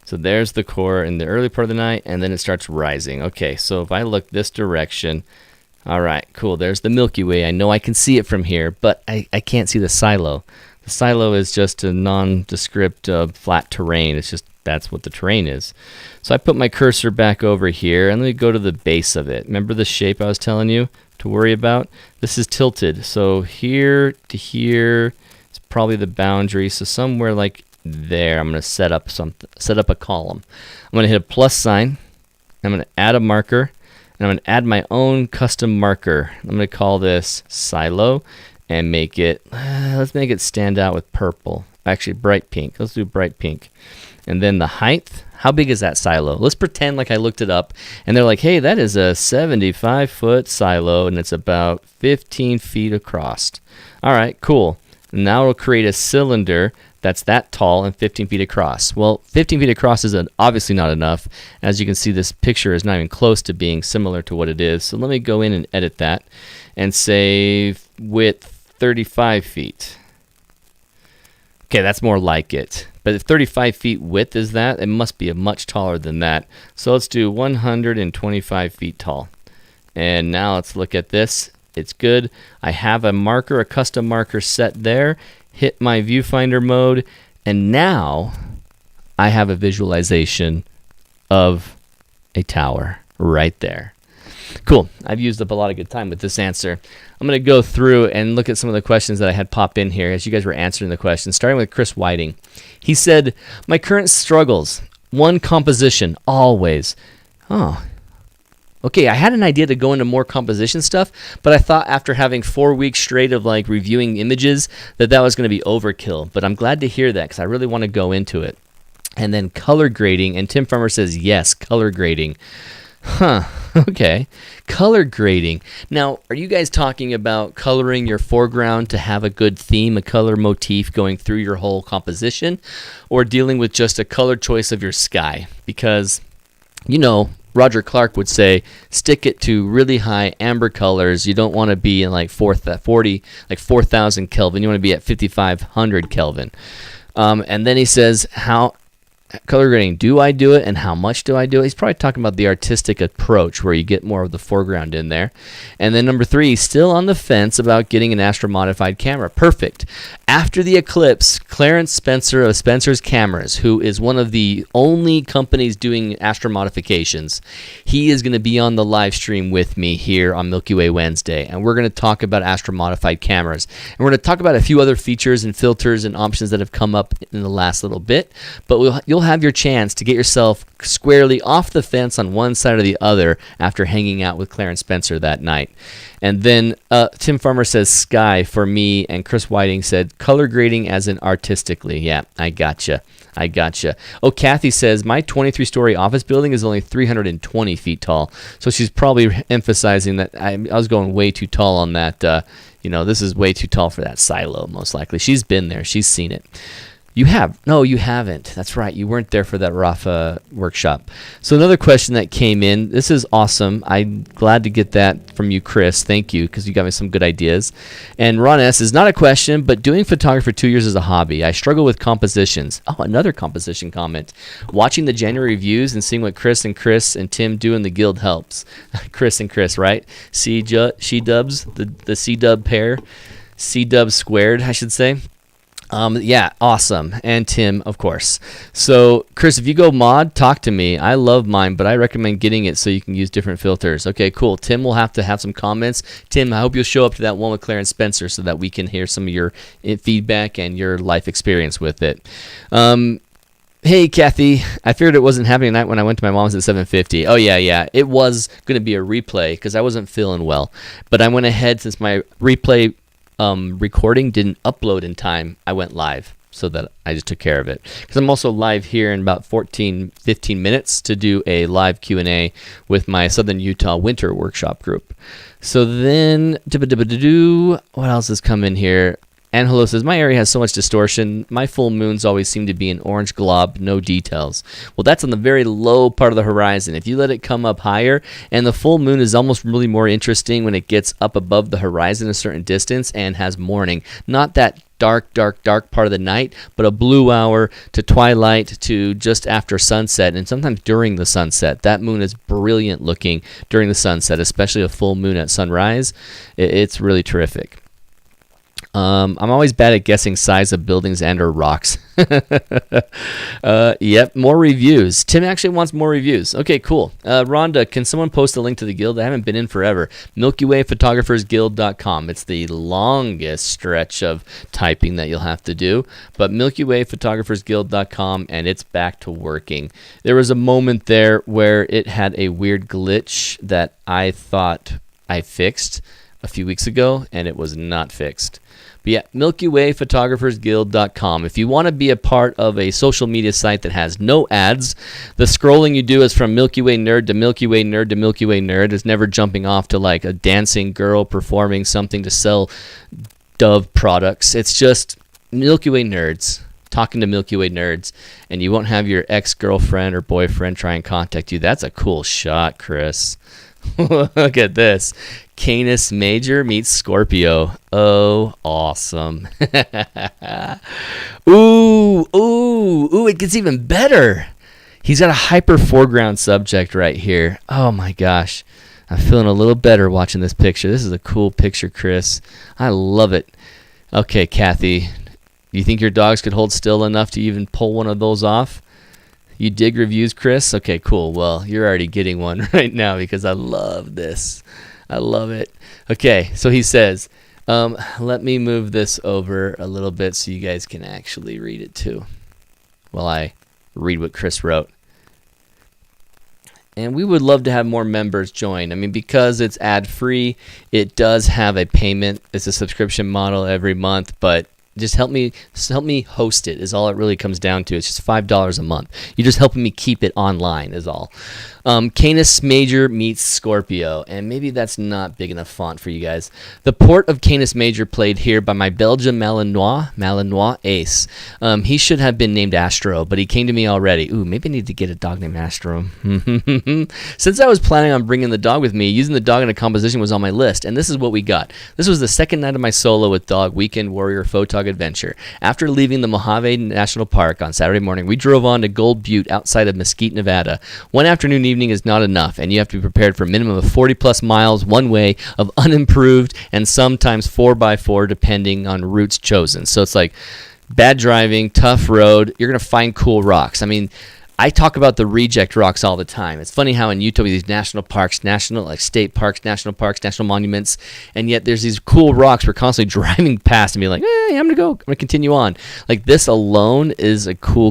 So there's the core in the early part of the night, and then it starts rising. Okay, so if I look this direction, all right, cool. There's the Milky Way. I know I can see it from here, but I can't see the silo. The silo is just a nondescript flat terrain. It's just, that's what the terrain is. So I put my cursor back over here, and let me go to the base of it. Remember the shape I was telling you to worry about? This is tilted. So here to here is probably the boundary. So somewhere like there, I'm going to set up a column. I'm going to hit a plus sign. I'm going to add a marker, and I'm going to add my own custom marker. I'm going to call this silo and make it, let's make it stand out with purple. Actually, bright pink. Let's do bright pink. And then the height, how big is that silo? Let's pretend like I looked it up, and they're like, hey, that is a 75-foot silo, and it's about 15 feet across. All right, cool. Now it'll create a cylinder that's that tall and 15 feet across. Well, 15 feet across is obviously not enough. As you can see, this picture is not even close to being similar to what it is. So let me go in and edit that and say width 35 feet. Okay, that's more like it. But if 35 feet width is that, it must be much taller than that. So let's do 125 feet tall. And now let's look at this. It's good. I have a marker, a custom marker set there. Hit my viewfinder mode. And now I have a visualization of a tower right there. Cool. I've used up a lot of good time with this answer. I'm going to go through and look at some of the questions that I had pop in here as you guys were answering the questions, starting with Chris Whiting. He said, my current struggles, one, composition, always. Oh, okay, I had an idea to go into more composition stuff, but I thought after having 4 weeks straight of like reviewing images that was going to be overkill. But I'm glad to hear that because I really want to go into it. And then color grading, and Tim Farmer says, yes, color grading. Huh, okay. Color grading. Now, are you guys talking about coloring your foreground to have a good theme, a color motif going through your whole composition, or dealing with just a color choice of your sky? Because, you know, Roger Clark would say, stick it to really high amber colors. You don't want to be in like 4,000 Kelvin. You want to be at 5,500 Kelvin. And then he says, how color grading, do I do it and how much do I do it? He's probably talking about the artistic approach where you get more of the foreground in there. And then number 3, still on the fence about getting an astro-modified camera. Perfect. After the eclipse, Clarence Spencer of Spencer's Cameras, who is one of the only companies doing astro modifications, he is going to be on the live stream with me here on Milky Way Wednesday. And we're going to talk about astro modified cameras. And we're going to talk about a few other features and filters and options that have come up in the last little bit. But you'll have your chance to get yourself squarely off the fence on one side or the other after hanging out with Clarence Spencer that night. And then Tim Farmer says sky for me, and Chris Whiting said color grading as in artistically. Yeah, I gotcha. Oh, Kathy says my 23-story office building is only 320 feet tall. So she's probably emphasizing that I was going way too tall on that. This is way too tall for that silo, most likely. She's been there. She's seen it. You have? No, you haven't. That's right. You weren't there for that Rafa workshop. So another question that came in. This is awesome. I'm glad to get that from you, Chris. Thank you, because you got me some good ideas. And Ron S. is not a question, but doing photography for 2 years is a hobby. I struggle with compositions. Oh, another composition comment. Watching the January reviews and seeing what Chris and Tim do in the guild helps. Chris and Chris, right? C-dubs, the C-dub pair. C-dub squared, I should say. Yeah, awesome. And Tim, of course. So, Chris, if you go mod, talk to me. I love mine, but I recommend getting it so you can use different filters. Okay, cool. Tim will have to have some comments. Tim, I hope you'll show up to that one with Clarence Spencer so that we can hear some of your feedback and your life experience with it. Hey, Kathy, I figured it wasn't happening tonight when I went to my mom's at 7:50. Oh, yeah. It was going to be a replay because I wasn't feeling well. But I went ahead since my replay recording didn't upload in time. I went live. so that I just took care of it. Because I'm also live here in about 15 minutes to do a live Q&A with my Southern Utah Winter Workshop group. So then, what else has come in here? Angelo says, my area has so much distortion. My full moons always seem to be an orange glob, no details. Well, that's on the very low part of the horizon. If you let it come up higher, and the full moon is almost really more interesting when it gets up above the horizon a certain distance and has morning. Not that dark part of the night, but a blue hour to twilight to just after sunset, and sometimes during the sunset. That moon is brilliant looking during the sunset, especially a full moon at sunrise. It's really terrific. I'm always bad at guessing size of buildings and or rocks. Yep, more reviews. Tim actually wants more reviews. Okay, cool. Rhonda, can someone post a link to the guild? I haven't been in forever. MilkyWayPhotographersGuild.com. It's the longest stretch of typing that you'll have to do, but MilkyWayPhotographersGuild.com, and it's back to working. There was a moment there where it had a weird glitch that I thought I fixed a few weeks ago, and it was not fixed. But yeah, MilkyWayPhotographersGuild.com. If you want to be a part of a social media site that has no ads, the scrolling you do is from Milky Way Nerd to Milky Way Nerd to Milky Way Nerd. It's never jumping off to like a dancing girl performing something to sell Dove products. It's just Milky Way Nerds talking to Milky Way Nerds, and you won't have your ex-girlfriend or boyfriend try and contact you. That's a cool shot, Chris. Look at this. Canis Major meets Scorpio. Oh, awesome. Ooh, it gets even better. He's got a hyper foreground subject right here. Oh my gosh. I'm feeling a little better watching this picture. This is a cool picture, Chris. I love it. Okay, Kathy, you think your dogs could hold still enough to even pull one of those off? You dig reviews, Chris? Okay, cool. Well, you're already getting one right now because I love this. I love it. Okay, so he says, let me move this over a little bit so you guys can actually read it too while I read what Chris wrote. And we would love to have more members join. I mean, because it's ad-free, it does have a payment. It's a subscription model every month, but just help me host it is all it really comes down to. It's just $5 a month. You're just helping me keep it online is all. Canis Major meets Scorpio, and maybe that's not big enough font for you guys. The port of Canis Major played here by my Belgian Malinois ace. He should have been named Astro, but he came to me already. Ooh, maybe I need to get a dog named Astro. Since I was planning on bringing the dog with me, using the dog in a composition was on my list, and this is what we got. This was the second night of my solo with dog weekend warrior photog adventure. After leaving the Mojave National Park on Saturday morning, we drove on to Gold Butte outside of Mesquite, Nevada. One afternoon evening is not enough, and you have to be prepared for a minimum of 40 plus miles one way of unimproved and sometimes 4x4 depending on routes chosen. So it's like bad driving, tough road. You're going to find cool rocks. I mean, I talk about the reject rocks all the time. It's funny how in Utah we have these national parks, state parks, national monuments, and yet there's these cool rocks we're constantly driving past and be like, I'm going to continue on. Like this alone is a cool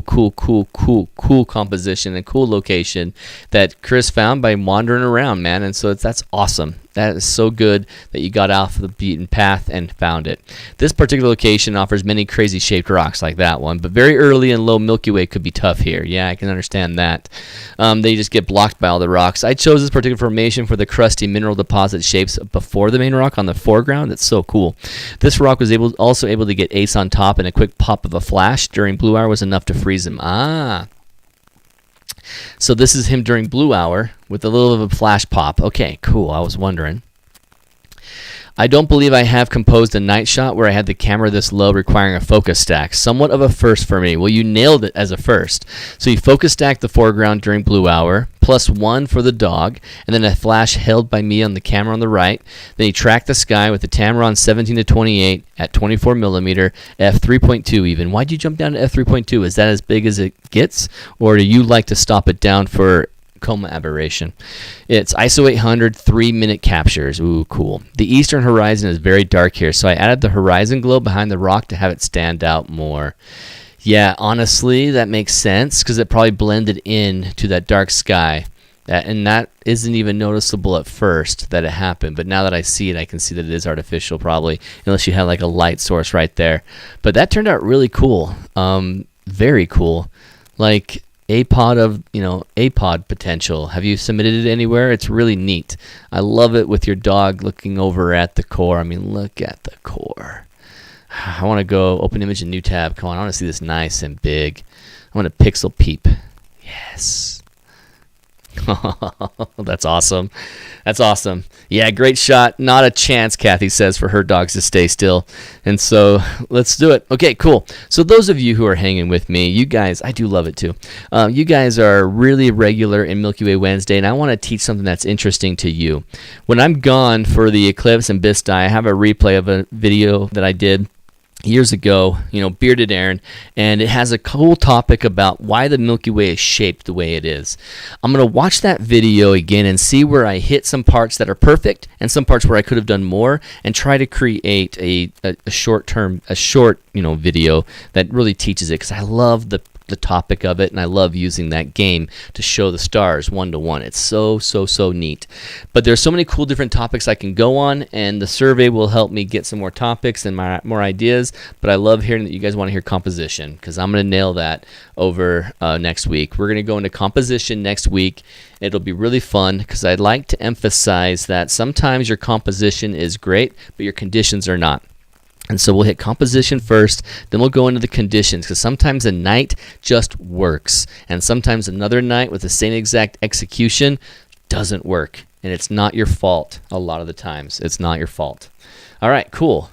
composition and cool location that Chris found by wandering around, man. And so that's awesome. That is so good that you got off the beaten path and found it. This particular location offers many crazy shaped rocks like that one, but very early and low Milky Way could be tough here. Yeah, I can understand that. They just get blocked by all the rocks. I chose this particular formation for the crusty mineral deposit shapes before the main rock on the foreground. It's so cool. This rock was also able to get ace on top, and a quick pop of a flash during blue hour was enough to freeze him. So this is him during blue hour with a little of a flash pop. Okay, cool. I was wondering. I don't believe I have composed a night shot where I had the camera this low requiring a focus stack. Somewhat of a first for me. Well, you nailed it as a first. So you focus stacked the foreground during blue hour, +1 for the dog, and then a flash held by me on the camera on the right. Then you track the sky with the Tamron 17-28 at 24 millimeter, f3.2 even. Why'd you jump down to f3.2? Is that as big as it gets? Or do you like to stop it down for coma aberration? It's ISO 800 3-minute captures. Ooh, cool. The eastern horizon is very dark here, so I added the horizon glow behind the rock to have it stand out more. Yeah, honestly, that makes sense because it probably blended in to that dark sky. And that isn't even noticeable at first that it happened, but now that I see it, I can see that it is artificial probably, unless you had like a light source right there. But that turned out really cool, very cool, like apod potential. Have you submitted it anywhere? It's really neat. I love it with your dog looking over at the core. I mean, look at the core. I want to go open image and new tab. Come on, I want to see this nice and big. I want to pixel peep. Yes. That's awesome. That's awesome. Yeah, great shot. Not a chance, Kathy says, for her dogs to stay still. And so let's do it. Okay, cool. So those of you who are hanging with me, you guys, I do love it too. You guys are really regular in Milky Way Wednesday, and I want to teach something that's interesting to you. When I'm gone for the eclipse and Bisti, I have a replay of a video that I did years ago, Bearded Aaron, and it has a cool topic about why the Milky Way is shaped the way it is. I'm going to watch that video again and see where I hit some parts that are perfect and some parts where I could have done more, and try to create a short video that really teaches it, because I love the topic of it, and I love using that game to show the stars one-to-one. It's so neat. But there's so many cool different topics I can go on, and the survey will help me get some more topics and more ideas. But I love hearing that you guys want to hear composition, because I'm going to nail that over next week. We're going to go into composition next week. It'll be really fun, because I'd like to emphasize that sometimes your composition is great, but your conditions are not. And so we'll hit composition first, then we'll go into the conditions, because sometimes a night just works, and sometimes another night with the same exact execution doesn't work, and it's not your fault. A lot of the times it's not your fault. All right, cool.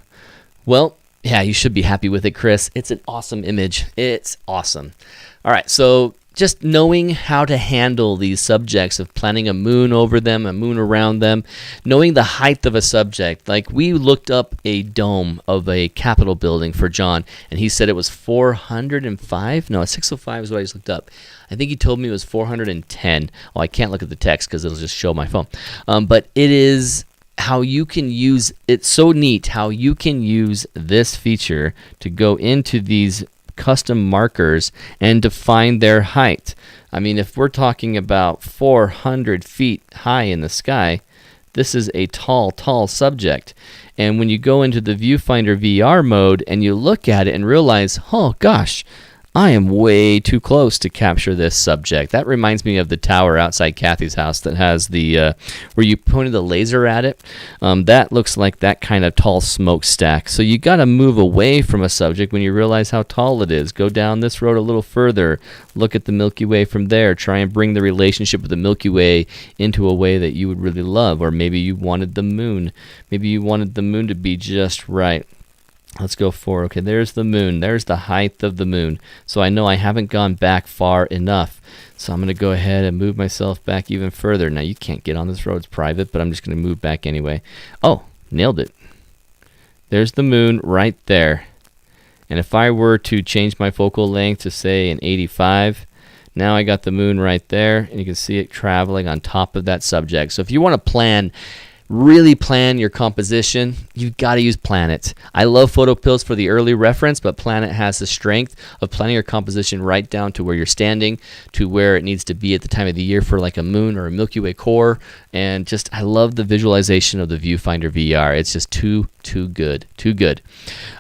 Well, yeah, you should be happy with it, Chris. It's an awesome image. It's awesome. All right, so just knowing how to handle these subjects of planning a moon over them, a moon around them, knowing the height of a subject. Like, we looked up a dome of a Capitol building for John, and he said it was 405? No, 605 is what I just looked up. I think he told me it was 410. Oh, I can't look at the text because it'll just show my phone. But it is how you can use, it's so neat how you can use this feature to go into these custom markers and define their height. I mean, if we're talking about 400 feet high in the sky, this is a tall subject. And when you go into the viewfinder VR mode and you look at it and realize, oh gosh, I am way too close to capture this subject. That reminds me of the tower outside Kathy's house that has the, where you pointed the laser at it. That looks like that kind of tall smokestack. So you got to move away from a subject when you realize how tall it is. Go down this road a little further. Look at the Milky Way from there. Try and bring the relationship with the Milky Way into a way that you would really love. Or maybe you wanted the moon. Maybe you wanted the moon to be just right. Let's go forward. Okay, there's the moon. There's the height of the moon. So I know I haven't gone back far enough. So I'm going to go ahead and move myself back even further. Now, you can't get on this road. It's private, but I'm just going to move back anyway. Oh, nailed it. There's the moon right there. And if I were to change my focal length to, say, an 85, now I got the moon right there, and you can see it traveling on top of that subject. So if you want to really plan your composition, you've got to use Planit. I love PhotoPills for the early reference, but Planit has the strength of planning your composition right down to where you're standing, to where it needs to be at the time of the year for like a moon or a Milky Way core. And just, I love the visualization of the viewfinder VR. It's just too good.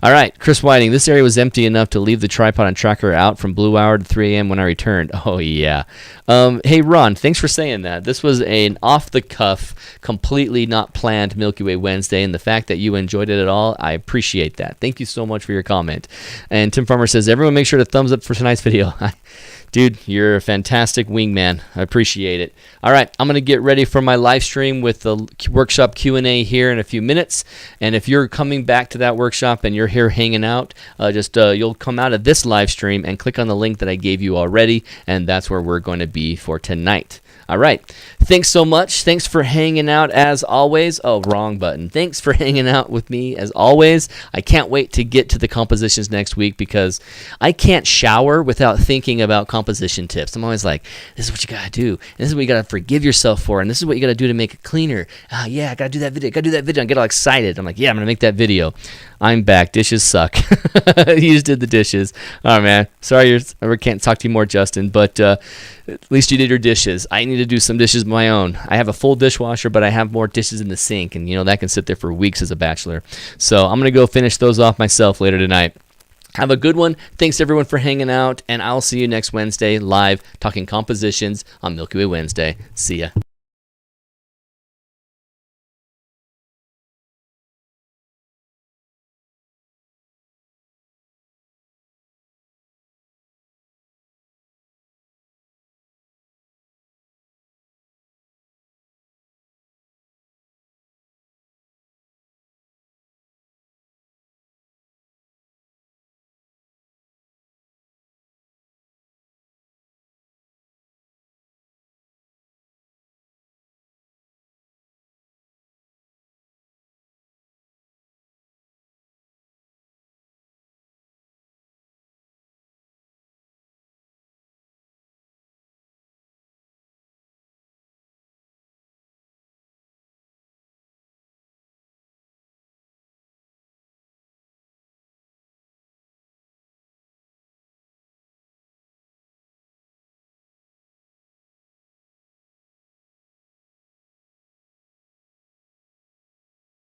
All right, Chris Whiting, this area was empty enough to leave the tripod and tracker out from blue hour to 3 a.m. when I returned. Oh, yeah. Hey, Ron, thanks for saying that. This was an off-the-cuff, completely not planned Milky Way Wednesday, and the fact that you enjoyed it at all, I appreciate that. Thank you so much for your comment. And Tim Farmer says, everyone make sure to thumbs up for tonight's video. Dude, you're a fantastic wingman. I appreciate it. All right, I'm going to get ready for my live stream with the workshop Q&A here in a few minutes. And if you're coming back to that workshop and you're here hanging out, you'll come out of this live stream and click on the link that I gave you already, and that's where we're going to be for tonight. All right. Thanks so much. Thanks for hanging out as always. Oh, wrong button. Thanks for hanging out with me as always. I can't wait to get to the compositions next week, because I can't shower without thinking about composition tips. I'm always like, this is what you got to do. And this is what you got to forgive yourself for. And this is what you got to do to make it cleaner. Yeah, I got to do that video. I get all excited. I'm like, yeah, I'm going to make that video. I'm back. Dishes suck. You just did the dishes. Oh, man. Sorry, I can't talk to you more, Justin, but at least you did your dishes. I need need to do some dishes of my own. I have a full dishwasher, but I have more dishes in the sink, and that can sit there for weeks as a bachelor. So I'm going to go finish those off myself later tonight. Have a good one. Thanks everyone for hanging out, and I'll see you next Wednesday live talking compositions on Milky Way Wednesday. See ya.